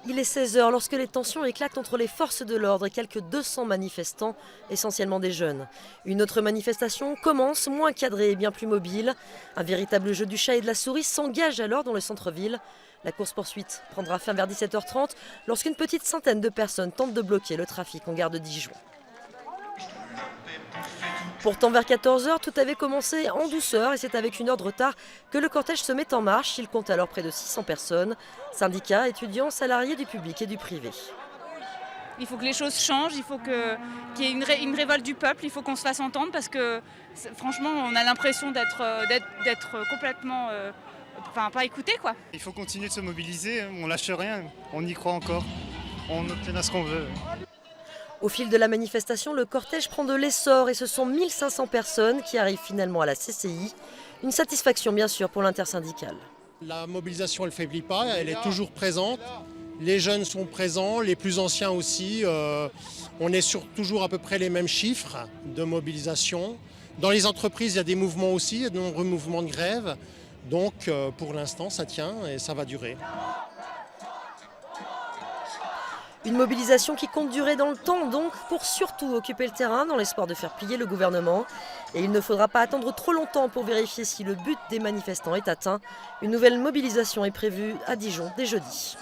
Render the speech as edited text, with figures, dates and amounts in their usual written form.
Il est 16 heures lorsque les tensions éclatent entre les forces de l'ordre et quelques 200 manifestants, essentiellement des jeunes. Une autre manifestation commence, moins cadrée et bien plus mobile. Un véritable jeu du chat et de la souris s'engage alors dans le centre-ville. La course-poursuite prendra fin vers 17h30 lorsqu'une petite centaine de personnes tentent de bloquer le trafic en gare de Dijon. Pourtant, vers 14h, tout avait commencé en douceur et c'est avec une heure de retard que le cortège se met en marche. Il compte alors près de 600 personnes, syndicats, étudiants, salariés du public et du privé. Il faut que les choses changent, il faut qu'il y ait une révolte du peuple, il faut qu'on se fasse entendre parce que franchement, on a l'impression d'être complètement pas écouté, quoi. Il faut continuer de se mobiliser, on lâche rien, on y croit encore, on obtiendra ce qu'on veut. Au fil de la manifestation, le cortège prend de l'essor et ce sont 1500 personnes qui arrivent finalement à la CCI. Une satisfaction bien sûr pour l'intersyndicale. La mobilisation, elle ne faiblit pas, elle est toujours présente. Les jeunes sont présents, les plus anciens aussi. On est sur toujours à peu près les mêmes chiffres de mobilisation. Dans les entreprises, il y a des mouvements aussi, il y a de nombreux mouvements de grève. Donc pour l'instant, ça tient et ça va durer. Une mobilisation qui compte durer dans le temps, donc, pour surtout occuper le terrain dans l'espoir de faire plier le gouvernement. Et il ne faudra pas attendre trop longtemps pour vérifier si le but des manifestants est atteint. Une nouvelle mobilisation est prévue à Dijon dès jeudi.